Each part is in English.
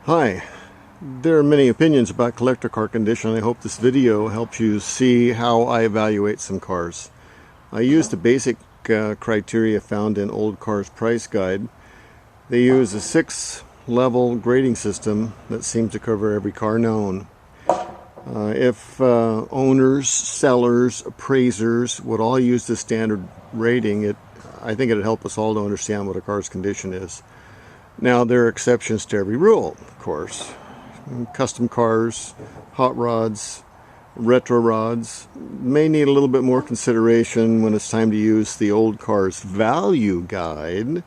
Hi, there are many opinions about collector car condition. I hope this video helps you see how I evaluate some cars. I used the basic criteria found in Old Cars Price Guide. They use a 6-level grading system that seems to cover every car known. If owners, sellers, appraisers would all use the standard rating, I think it would help us all to understand what a car's condition is. Now, there are exceptions to every rule, of course. Custom cars, hot rods, retro rods may need a little bit more consideration when it's time to use the Old Cars Value Guide,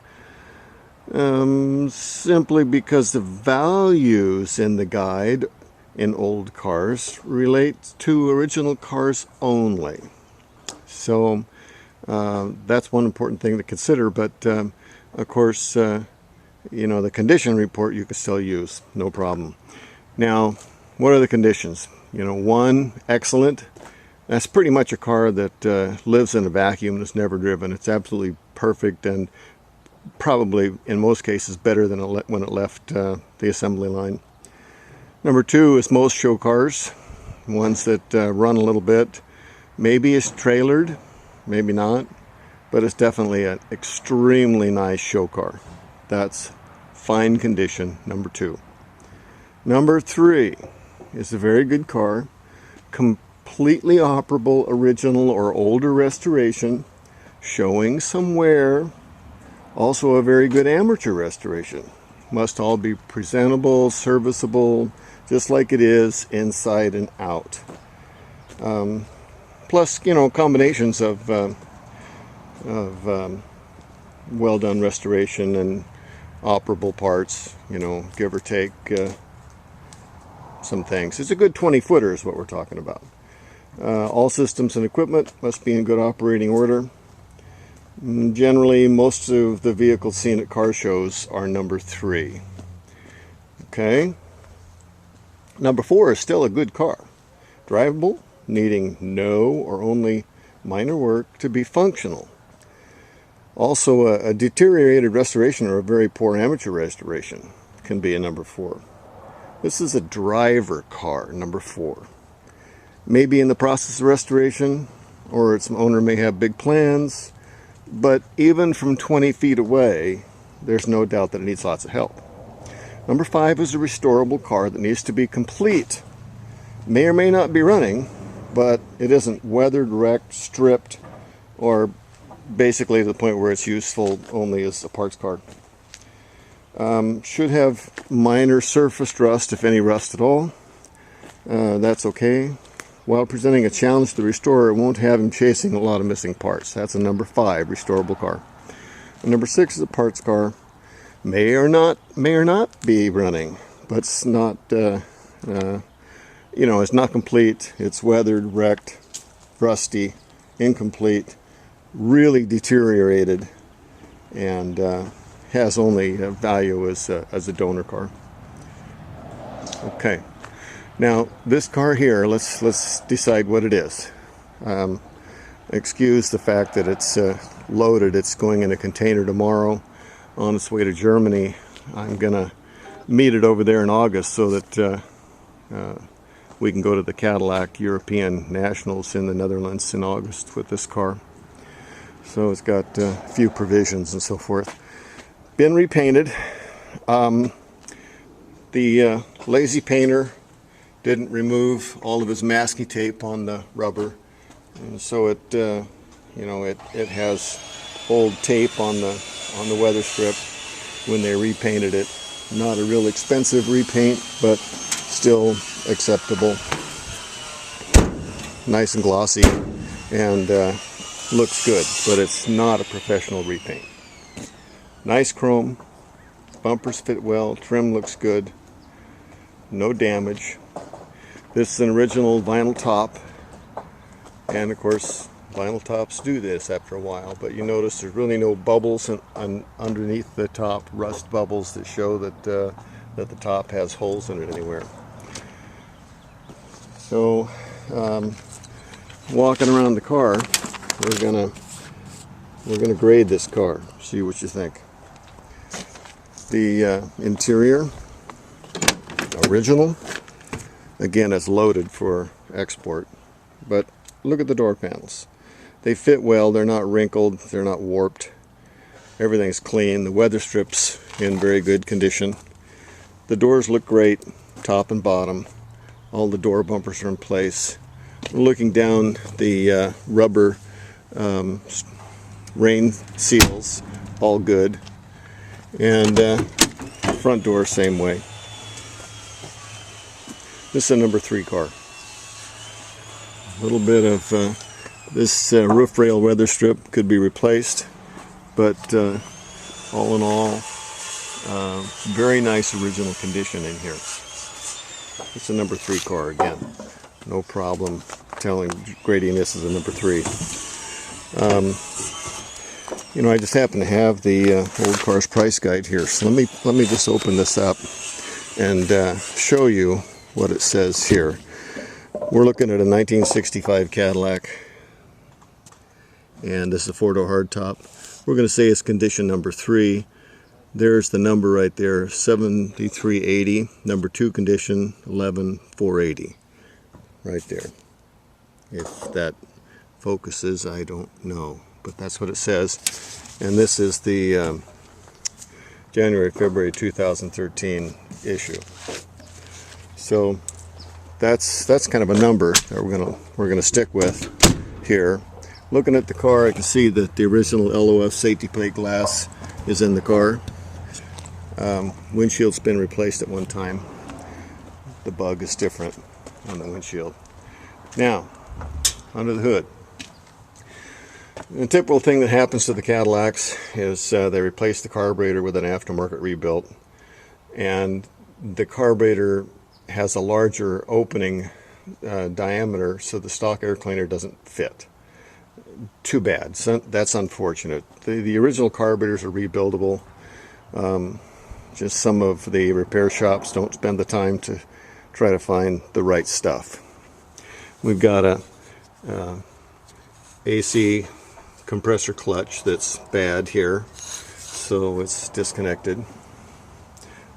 simply because the values in the guide in old cars relate to original cars only. So that's one important thing to consider, but of course, you know, the condition report you can still use, no problem. Now, what are the conditions? You know, 1, excellent. That's pretty much a car that lives in a vacuum and is never driven. It's absolutely perfect and probably, in most cases, better than when it left the assembly line. Number 2 is most show cars, ones that run a little bit. Maybe it's trailered, maybe not, but it's definitely an extremely nice show car. That's fine condition, number 2. Number 3 is a very good car, completely operable original or older restoration, showing some wear, also a very good amateur restoration. Must all be presentable, serviceable, just like it is inside and out. Plus, you know, combinations of well done restoration and operable parts, you know, give or take some things. It's a good 20-footer is what we're talking about. All systems and equipment must be in good operating order. Generally, most of the vehicles seen at car shows are number 3. Okay. Number 4 is still a good car. Drivable, needing no or only minor work to be functional. Also, a deteriorated restoration or a very poor amateur restoration can be a number 4. This is a driver car, number 4. Maybe in the process of restoration, or its owner may have big plans, but even from 20 feet away, there's no doubt that it needs lots of help. Number 5 is a restorable car that needs to be complete. May or may not be running, but it isn't weathered, wrecked, stripped, or basically to the point where it's useful only as a parts car. Should have minor surface rust, if any rust at all. That's okay. While presenting a challenge to the restorer, it won't have him chasing a lot of missing parts. That's a number 5 restorable car. And number 6 is a parts car. May or not be running, but it's not, you know, it's not complete. It's weathered, wrecked, rusty, incomplete, really deteriorated, and has only value as a donor car. Okay, now this car here, let's decide what it is. Excuse the fact that it's loaded. It's going in a container tomorrow on its way to Germany. I'm gonna meet it over there in August so that we can go to the Cadillac European Nationals in the Netherlands in August with this car. So it's got a few provisions and so forth. Been repainted. The lazy painter didn't remove all of his masking tape on the rubber, and so it, you know, it has old tape on the weather strip when they repainted it. Not a real expensive repaint, but still acceptable. Nice and glossy, and looks good, but it's not a professional repaint. Nice chrome, bumpers fit well, trim looks good, no damage. This is an original vinyl top, and of course vinyl tops do this after a while, but you notice there's really no bubbles underneath the top, rust bubbles that show that that the top has holes in it anywhere. So walking around the car, we're gonna grade this car, see what you think. The interior, original. Again, it's loaded for export, but look at the door panels. They fit well, they're not wrinkled, they're not warped. Everything's clean. The weather strip's in very good condition. The doors look great, top and bottom. All the door bumpers are in place. We're looking down the rubber rain seals, all good. And front door, same way. This is a number 3 car. A little bit of this roof rail weather strip could be replaced, but all in all, very nice original condition in here. It's a number 3 car again. No problem grading this as a number 3. You know, I just happen to have the old cars price guide here, so let me just open this up and show you what it says here. We're looking at a 1965 Cadillac, and this is a 4-door hardtop. We're going to say it's condition number 3. There's the number right there, 7380. Number 2 condition, 11480. Right there. If that focuses, I don't know, but that's what it says. And this is the January-February 2013 issue. So that's kind of a number that we're gonna stick with here. Looking at the car, I can see that the original LOF safety plate glass is in the car. Windshield's been replaced at one time. The bug is different on the windshield. Now, under the hood. The typical thing that happens to the Cadillacs is they replace the carburetor with an aftermarket rebuilt, and the carburetor has a larger opening diameter, so the stock air cleaner doesn't fit. Too bad. So that's unfortunate. The original carburetors are rebuildable. Just some of the repair shops don't spend the time to try to find the right stuff. We've got a AC compressor clutch that's bad here, so it's disconnected.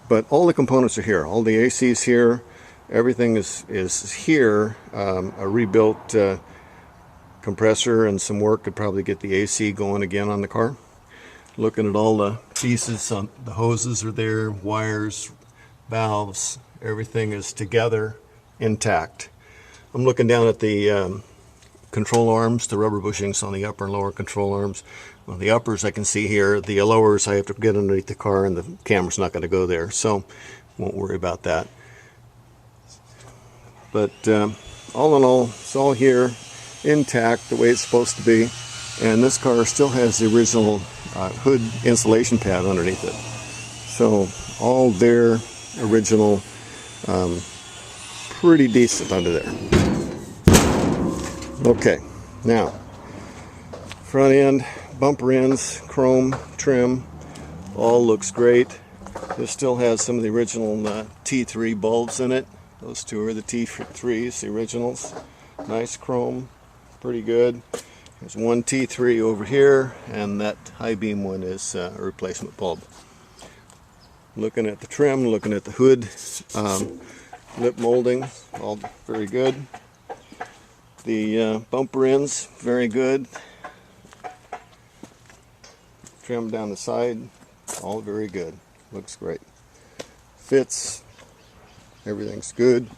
But all the components are here. All the AC's here. Everything is here. A rebuilt compressor and some work could probably get the AC going again on the car. Looking at all the pieces, the hoses are there, wires, valves, everything is together, intact. I'm looking down at the control arms, the rubber bushings on the upper and lower control arms. Well, the uppers I can see here, the lowers I have to get underneath the car and the camera's not going to go there, so won't worry about that. But all in all, it's all here, intact the way it's supposed to be, and this car still has the original hood insulation pad underneath it. So all there, original, pretty decent under there. Okay, now front end, bumper ends, chrome trim, all looks great. This still has some of the original T3 bulbs in it. Those two are the T3s, the originals. Nice chrome, pretty good. There's one T3 over here, and that high beam one is a replacement bulb. Looking at the trim, looking at the hood, lip molding, all very good. The bumper ends, very good. Trim down the side, all very good. Looks great. Fits, everything's good.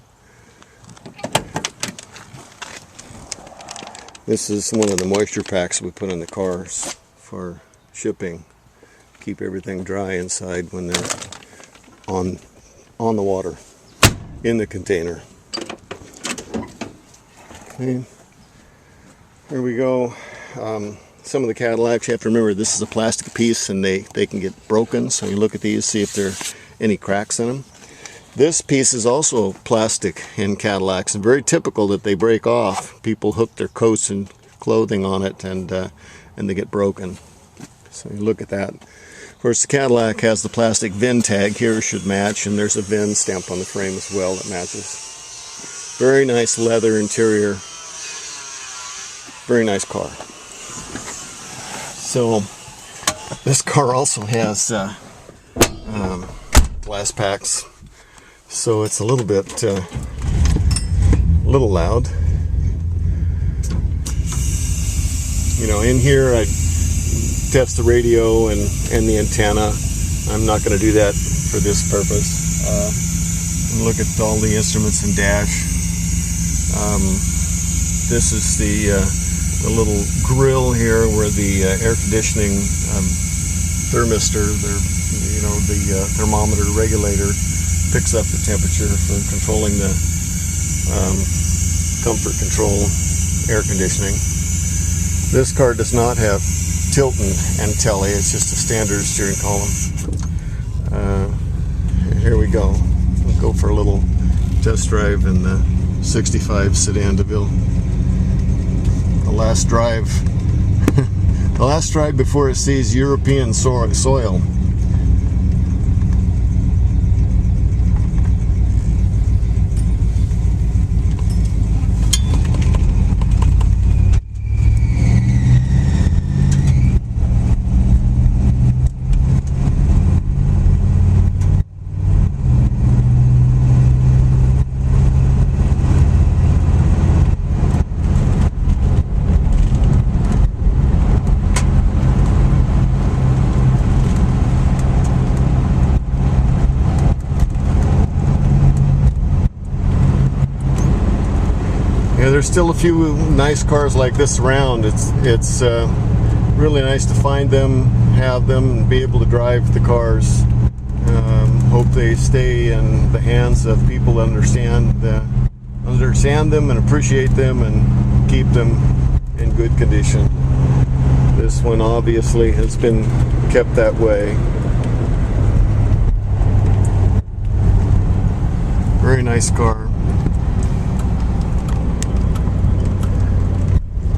This is one of the moisture packs we put in the cars for shipping. Keep everything dry inside when they're on the water, in the container. Okay, here we go. Some of the Cadillacs, you have to remember this is a plastic piece and they can get broken, so you look at these, see if there are any cracks in them. This piece is also plastic in Cadillacs, and very typical that they break off. People hook their coats and clothing on it and they get broken. So you look at that. Of course, the Cadillac has the plastic VIN tag here, should match, and there's a VIN stamp on the frame as well that matches. Very nice leather interior. Very nice car. So this car also has glass packs so it's a little bit little loud. You know, in here I test the radio and the antenna. I'm not going to do that for this purpose. Look at all the instruments and dash. This is the little grill here where the air conditioning thermistor, the thermometer regulator, picks up the temperature for controlling the comfort control air conditioning. This car does not have tilt and telly, it's just a standard steering column. Here we go. We'll go for a little test drive in the 65 Sedan DeVille. The last drive, the last drive before it sees European soil. There's still a few nice cars like this around. It's really nice to find them, have them, and be able to drive the cars. Hope they stay in the hands of people that understand them and appreciate them and keep them in good condition. This one obviously has been kept that way. Very nice car.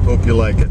Hope you like it.